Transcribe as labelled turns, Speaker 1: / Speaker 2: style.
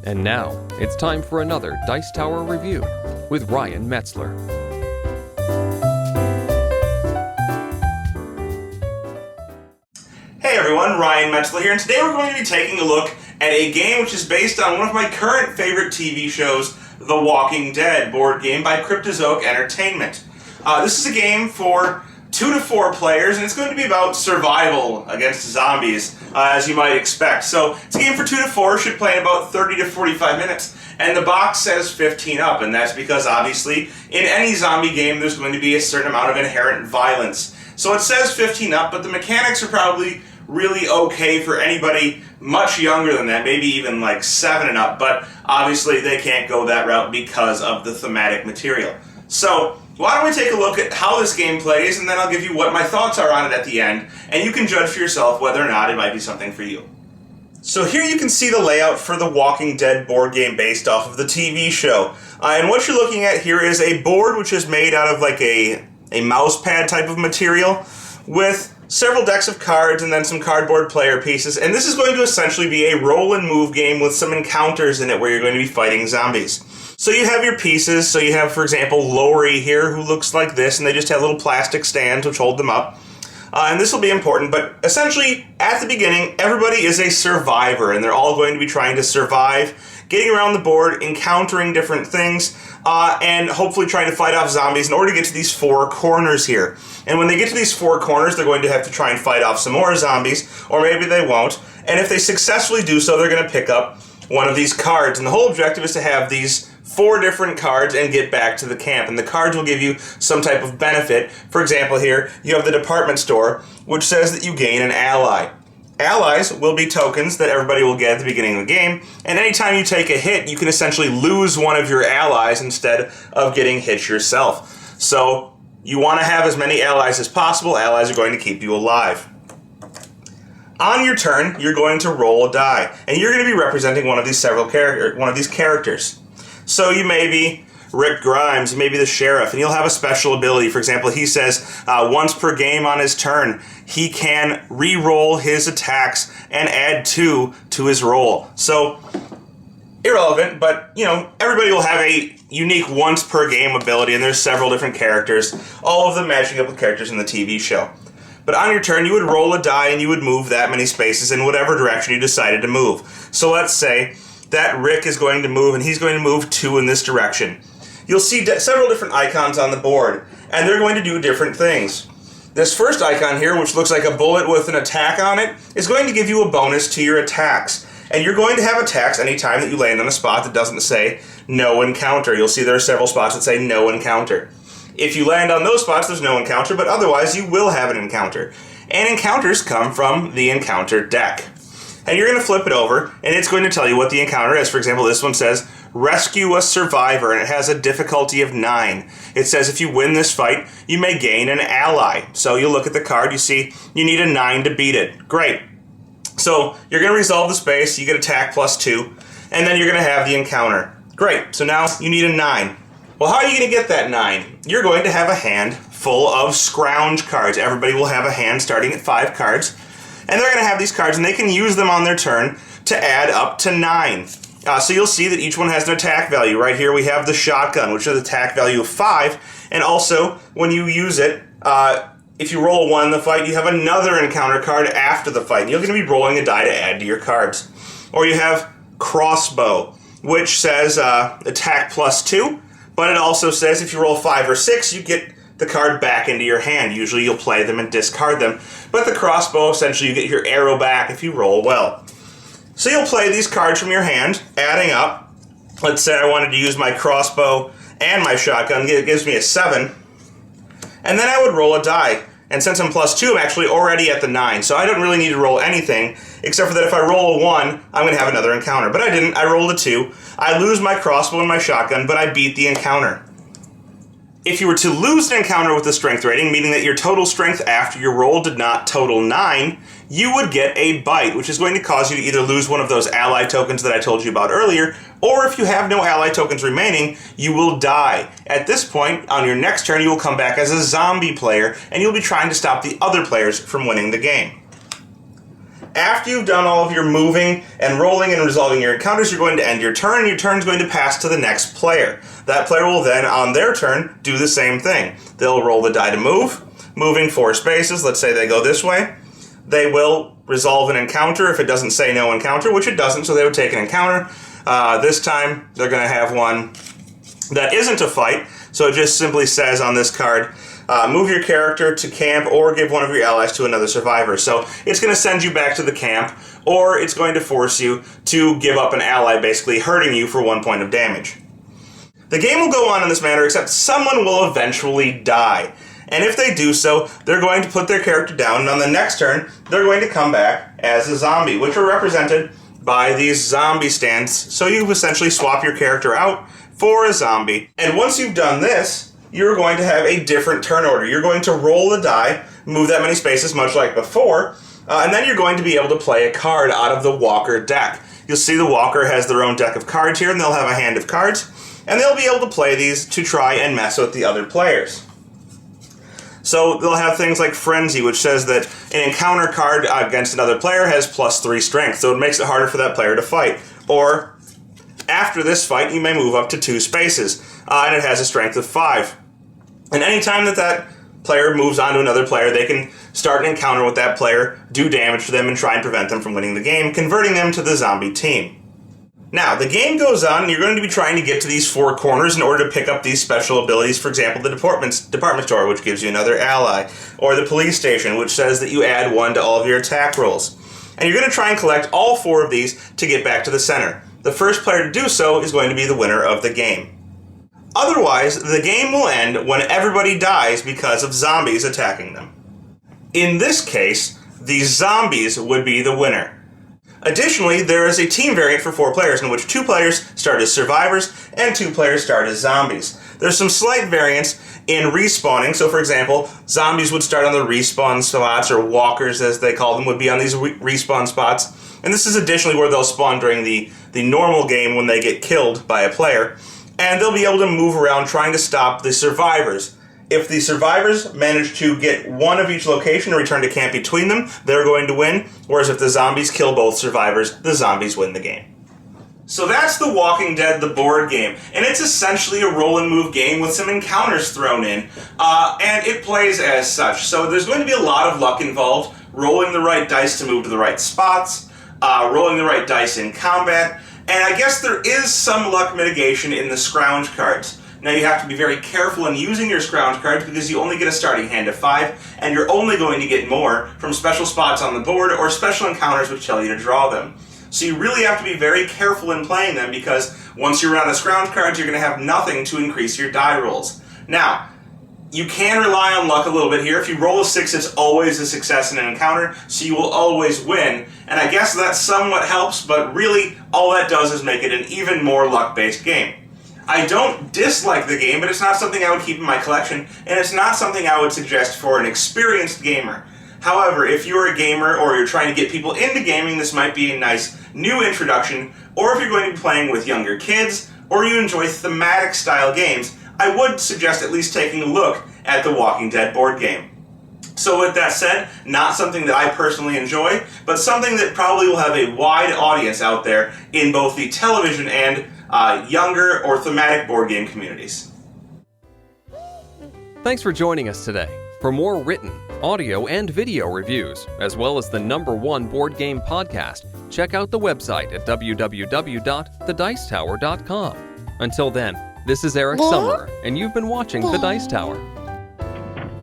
Speaker 1: And now, it's time for another Dice Tower review with Ryan Metzler.
Speaker 2: Hey everyone, Ryan Metzler here, and today we're going to be taking a look at a game which is based on one of my current favorite TV shows, The Walking Dead board game by Cryptozoic Entertainment. This is a game for 2 to 4 players, and it's going to be about survival against zombies, as you might expect. So it's a game for 2 to 4, should play in about 30 to 45 minutes, and the box says 15 up, and that's because obviously in any zombie game there's going to be a certain amount of inherent violence. So it says 15 up, but the mechanics are probably really okay for anybody much younger than that, maybe even like 7 and up, but obviously they can't go that route because of the thematic material. So why don't we take a look at how this game plays, and then I'll give you what my thoughts are on it at the end, and you can judge for yourself whether or not it might be something for you. So here you can see the layout for the Walking Dead board game based off of the TV show. And what you're looking at here is a board which is made out of like a mouse pad type of material with several decks of cards and then some cardboard player pieces. And this is going to essentially be a roll and move game with some encounters in it where you're going to be fighting zombies. So you have your pieces. So you have, for example, Lori here, who looks like this, and they just have little plastic stands which hold them up. And this will be important, but essentially, at the beginning, everybody is a survivor, and they're all going to be trying to survive, getting around the board, encountering different things, and hopefully trying to fight off zombies in order to get to these 4 corners here. And when they get to these 4 corners, they're going to have to try and fight off some more zombies, or maybe they won't. And if they successfully do so, they're going to pick up one of these cards. And the whole objective is to have these 4 different cards and get back to the camp. And the cards will give you some type of benefit. For example, here, you have the department store, which says that you gain an ally. Allies will be tokens that everybody will get at the beginning of the game, and anytime you take a hit, you can essentially lose one of your allies instead of getting hit yourself. So you want to have as many allies as possible. Allies are going to keep you alive. On your turn, you're going to roll a die, and you're going to be representing one of these characters. So you may be Rick Grimes, you may be the sheriff, and you'll have a special ability. For example, he says once per game on his turn, he can re-roll his attacks and add 2 to his roll. So, irrelevant, but, everybody will have a unique once per game ability, and there's several different characters, all of them matching up with characters in the TV show. But on your turn, you would roll a die, and you would move that many spaces in whatever direction you decided to move. So let's say that Rick is going to move, and he's going to move 2 in this direction. You'll see several different icons on the board, and they're going to do different things. This first icon here, which looks like a bullet with an attack on it, is going to give you a bonus to your attacks. And you're going to have attacks anytime that you land on a spot that doesn't say no encounter. You'll see there are several spots that say no encounter. If you land on those spots, there's no encounter, but otherwise you will have an encounter. And encounters come from the encounter deck. And you're going to flip it over, and it's going to tell you what the encounter is. For example, this one says, rescue a survivor, and it has a difficulty of 9. It says if you win this fight, you may gain an ally. So you look at the card, you see you need a 9 to beat it. Great. So you're going to resolve the space, you get attack plus 2, and then you're going to have the encounter. Great. So now you need a 9. Well, how are you going to get that 9? You're going to have a hand full of scrounge cards. Everybody will have a hand starting at 5 cards. And they're going to have these cards, and they can use them on their turn to add up to 9. So you'll see that each one has an attack value. Right here we have the shotgun, which has an attack value of 5. And also, when you use it, if you roll a 1 in the fight, you have another encounter card after the fight. And you're going to be rolling a die to add to your cards. Or you have crossbow, which says attack plus 2. But it also says if you roll 5 or 6, you get the card back into your hand. Usually you'll play them and discard them. But the crossbow, essentially you get your arrow back if you roll well. So you'll play these cards from your hand, adding up. Let's say I wanted to use my crossbow and my shotgun. It gives me a 7. And then I would roll a die. And since I'm plus 2, I'm actually already at the 9. So I don't really need to roll anything, except for that if I roll a 1, I'm going to have another encounter. But I didn't. I rolled a 2. I lose my crossbow and my shotgun, but I beat the encounter. If you were to lose an encounter with a strength rating, meaning that your total strength after your roll did not total 9, you would get a bite, which is going to cause you to either lose one of those ally tokens that I told you about earlier, or if you have no ally tokens remaining, you will die. At this point, on your next turn, you will come back as a zombie player, and you'll be trying to stop the other players from winning the game. after you've done all of your moving and rolling and resolving your encounters, you're going to end your turn, and your turn is going to pass to the next player. That player will then, on their turn, do the same thing. They'll roll the die to move, moving 4 spaces. Let's say they go this way. They will resolve an encounter if it doesn't say no encounter, which it doesn't, so they would take an encounter. This time, they're going to have one that isn't a fight, so it just simply says on this card, move your character to camp or give one of your allies to another survivor. So it's going to send you back to the camp, or it's going to force you to give up an ally, basically hurting you for 1 point of damage. The game will go on in this manner, except someone will eventually die. And if they do so, they're going to put their character down, and on the next turn, they're going to come back as a zombie, which are represented by these zombie stands. So you essentially swap your character out for a zombie. And once you've done this, you're going to have a different turn order. You're going to roll the die, move that many spaces, much like before, and then you're going to be able to play a card out of the Walker deck. You'll see the Walker has their own deck of cards here, and they'll have a hand of cards, and they'll be able to play these to try and mess with the other players. So they'll have things like Frenzy, which says that an encounter card against another player has +3 strength, so it makes it harder for that player to fight. Or, after this fight, you may move up to 2 spaces, and it has a strength of 5. And anytime that player moves on to another player, they can start an encounter with that player, do damage to them, and try and prevent them from winning the game, converting them to the zombie team. Now, the game goes on, and you're going to be trying to get to these 4 corners in order to pick up these special abilities. For example, the department store, which gives you another ally, or the police station, which says that you add 1 to all of your attack rolls. And you're going to try and collect all 4 of these to get back to the center. The first player to do so is going to be the winner of the game. Otherwise, the game will end when everybody dies because of zombies attacking them. In this case, the zombies would be the winner. Additionally, there is a team variant for 4 players in which 2 players start as survivors and 2 players start as zombies. There's some slight variance in respawning, so for example, zombies would start on the respawn spots, or walkers as they call them, would be on these respawn spots. And this is additionally where they'll spawn during the normal game when they get killed by a player. And they'll be able to move around trying to stop the survivors. If the survivors manage to get 1 of each location and return to camp between them, they're going to win. Whereas if the zombies kill both survivors, the zombies win the game. So that's The Walking Dead, the board game. And it's essentially a roll and move game with some encounters thrown in. And it plays as such. So there's going to be a lot of luck involved. Rolling the right dice to move to the right spots. Rolling the right dice in combat. And I guess there is some luck mitigation in the scrounge cards. Now you have to be very careful in using your scrounge cards because you only get a starting hand of 5, and you're only going to get more from special spots on the board or special encounters which tell you to draw them. So you really have to be very careful in playing them because once you're out of scrounge cards, you're going to have nothing to increase your die rolls. Now, you can rely on luck a little bit here. If you roll a 6, it's always a success in an encounter, so you will always win. And I guess that somewhat helps, but really all that does is make it an even more luck-based game. I don't dislike the game, but it's not something I would keep in my collection, and it's not something I would suggest for an experienced gamer. However, if you're a gamer or you're trying to get people into gaming, this might be a nice new introduction, or if you're going to be playing with younger kids, or you enjoy thematic style games, I would suggest at least taking a look at the Walking Dead board game. So with that said, not something that I personally enjoy, but something that probably will have a wide audience out there in both the television and younger or thematic board game communities.
Speaker 1: Thanks for joining us today. For more written, audio, and video reviews, as well as the #1 board game podcast, check out the website at www.thedicetower.com. Until then, this is Eric Summerer, and you've been watching The Dice Tower.